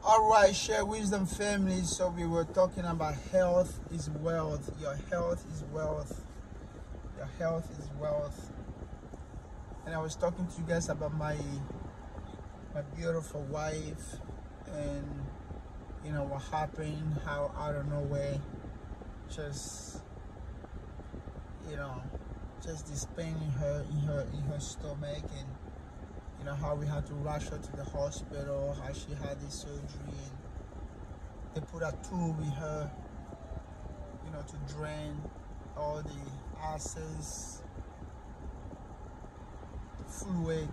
All right, share wisdom family. So we were talking about health is wealth. Your health is wealth. Your health is wealth. And I was talking to you guys about my beautiful wife, and you know what happened, how out of nowhere, just just this pain in her stomach, and you know how we had to rush her to the hospital, how she had this surgery, and they put a tube in her, you know, to drain all the acids, the fluid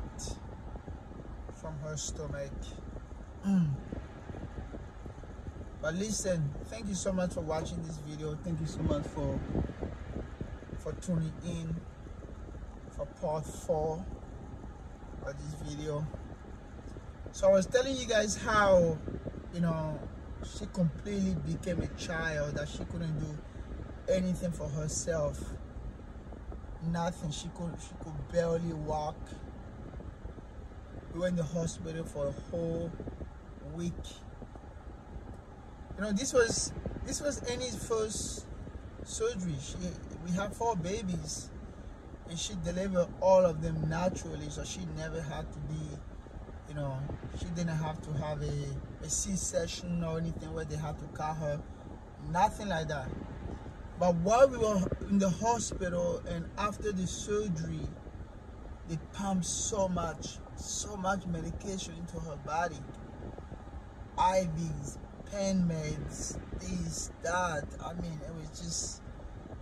from her stomach. But listen, thank you so much for watching this video. Thank you so much for tuning in for part 4 of this video. So I was telling you guys how, you know, she completely became a child, that she couldn't do anything for herself. Nothing. She could barely walk. We were in the hospital for a whole week. You know, this was Annie's first surgery. We have 4 babies, and she delivered all of them naturally, so she never had to be, you know, she didn't have to have a C-section or anything where they had to cut her, nothing like that. But while we were in the hospital and after the surgery, they pumped so much medication into her body. IVs, pain meds, this, that. I mean,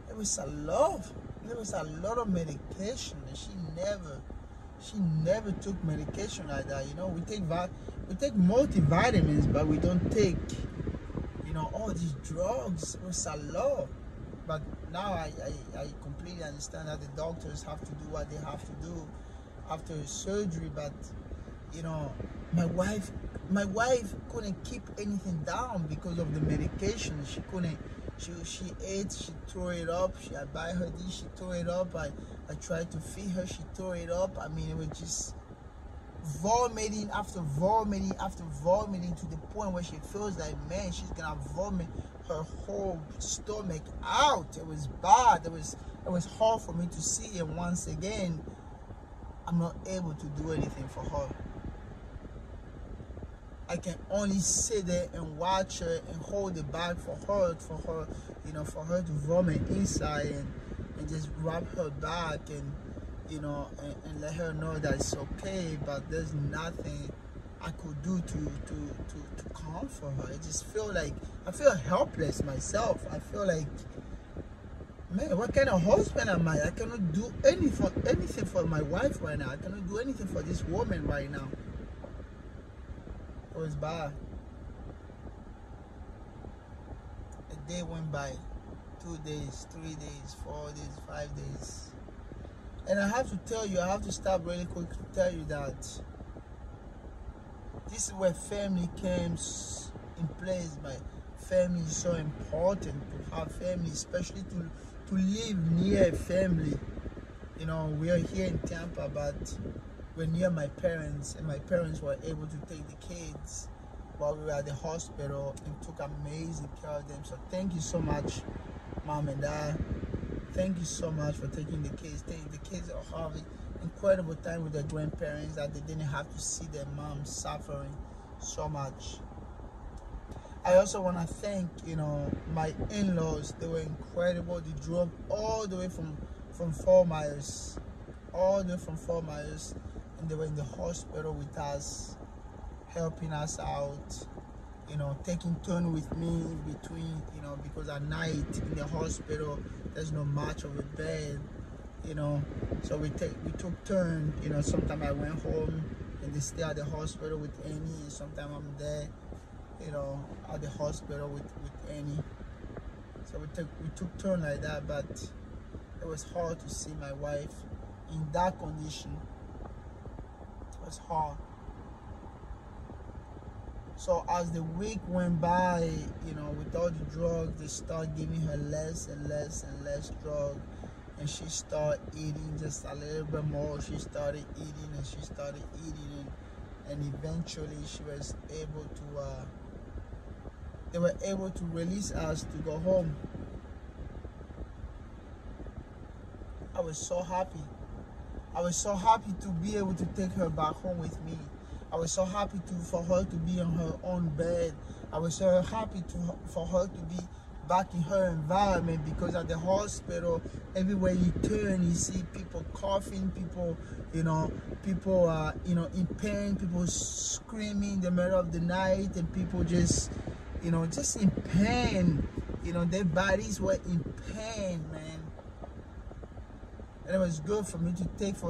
it was a lot. There was a lot of medication, and she never took medication like that. You know, we take multivitamins, but we don't take, you know, all these drugs. It was a lot. But now I completely understand that the doctors have to do what they have to do after surgery. But you know, my wife couldn't keep anything down because of the medication. She couldn't. She ate, she threw it up. I buy her this, she threw it up. I tried to feed her, she threw it up. I mean, it was just vomiting after vomiting after vomiting, to the point where she feels like, man, she's gonna vomit her whole stomach out. It was bad. It was hard for me to see. And once again, I'm not able to do anything for her. I can only sit there and watch her and hold the bag for her, you know, for her to vomit inside, and just rub her back, and you know, and let her know that it's okay. But there's nothing I could do to comfort her. I just feel like I feel helpless myself. I feel like, man, what kind of husband am I? I cannot do anything for my wife right now. I cannot do anything for this woman right now. It was bad. A day went by, 2 days, 3 days, 4 days, 5 days. And I have to tell you, I have to stop really quick to tell you that this is where family comes in place. My family is so important, to have family, especially to live near a family. You know, we are here in Tampa, but we're near my parents, and my parents were able to take the kids while we were at the hospital and took amazing care of them. So thank you so much, Mom and Dad. Thank you so much for taking the kids. The kids are having incredible time with their grandparents, that they didn't have to see their mom suffering so much. I also want to thank, you know, my in-laws. They were incredible. They drove all the way from 4 miles, all the way from 4 miles, and they were in the hospital with us, helping us out, you know, taking turn with me between, you know, because at night in the hospital there's no much of a bed, you know, so we took turn. You know, sometimes I went home and they stay at the hospital with Annie, and sometimes I'm there, you know, at the hospital with Annie. So we took turn like that. But it was hard to see my wife in that condition. It was hard. So as the week went by, you know, with all the drugs, they started giving her less and less and less drugs, and she started eating just a little bit more. She started eating and she started eating, and eventually she was able to they were able to release us to go home. I was so happy. I was so happy to be able to take her back home with me. I was so happy for her to be on her own bed. I was so happy for her to be back in her environment, because at the hospital, everywhere you turn, you see people coughing, people, people in pain, people screaming in the middle of the night, and people just, just in pain. Their bodies were in pain, man. And it was good for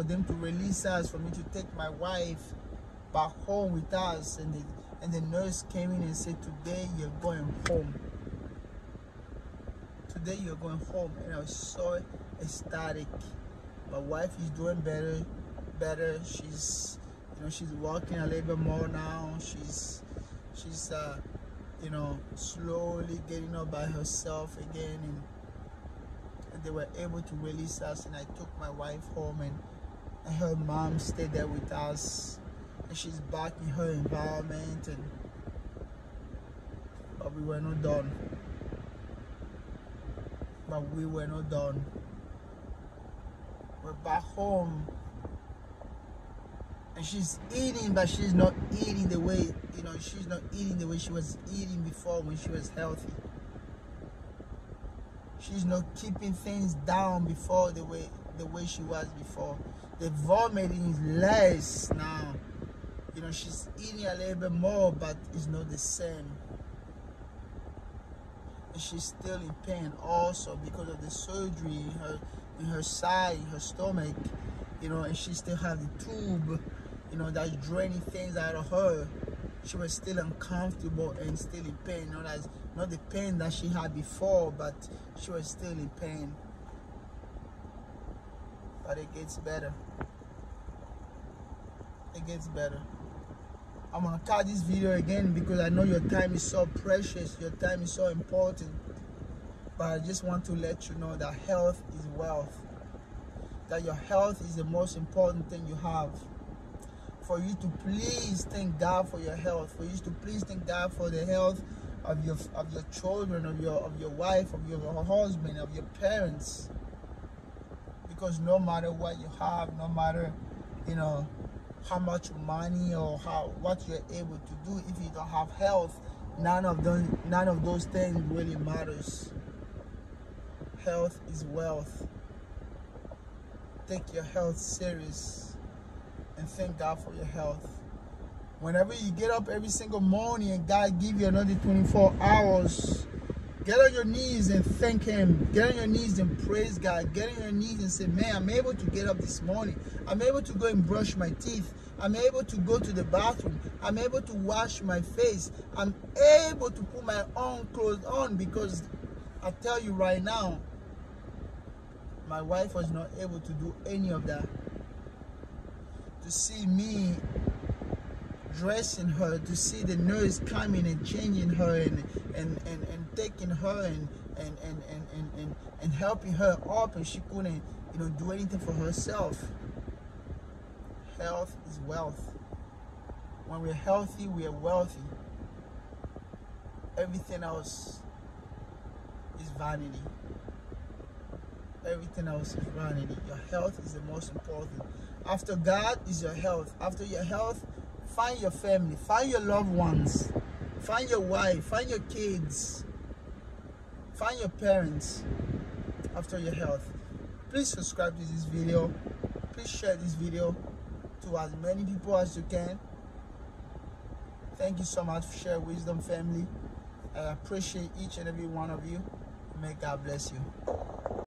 them to release us, for me to take my wife back home with us. And the nurse came in and said, today you're going home. Today you're going home. And I was so ecstatic. My wife is doing better. She's, she's walking a little bit more now. She's slowly getting up by herself again. And they were able to release us, and I took my wife home, and her mom stayed there with us, and she's back in her environment. But we were not done. We're back home, and she's eating, but she's not eating the way, she's not eating the way she was eating before when she was healthy. She's not keeping things down before the way she was before. The vomiting is less now. She's eating a little bit more, but it's not the same. And she's still in pain also because of the surgery in her side, in her stomach. And she still has the tube, that's draining things out of her. She was still uncomfortable and still in pain. Not the pain that she had before, but she was still in pain. But it gets better. It gets better. I'm gonna cut this video again because I know your time is so precious, your time is so important. But I just want to let you know that health is wealth. That your health is the most important thing you have. For you to please thank God for your health, for you to please thank God for the health of your children, of your wife, of your husband, of your parents. Because no matter what you have, no matter how much money or what you're able to do, if you don't have health, none of those things really matters. Health is wealth. Take your health serious. And thank God for your health. Whenever you get up every single morning and God give you another 24 hours, get on your knees and thank Him. Get on your knees and praise God. Get on your knees and say, man, I'm able to get up this morning. I'm able to go and brush my teeth. I'm able to go to the bathroom. I'm able to wash my face. I'm able to put my own clothes on, because I tell you right now, my wife was not able to do any of that. To see me dressing her, to see the nurse coming and changing her and taking her and helping her up, and she couldn't do anything for herself. Health is wealth. When we're healthy, we are wealthy. Everything else is vanity. Everything else is vanity. Your health is the most important. After God is your health. After your health, find your family, find your loved ones, find your wife, find your kids, find your parents. After your health. Please subscribe to this video. Please share this video to as many people as you can. Thank you so much for sharing Wisdom family. I appreciate each and every one of you. May God bless you.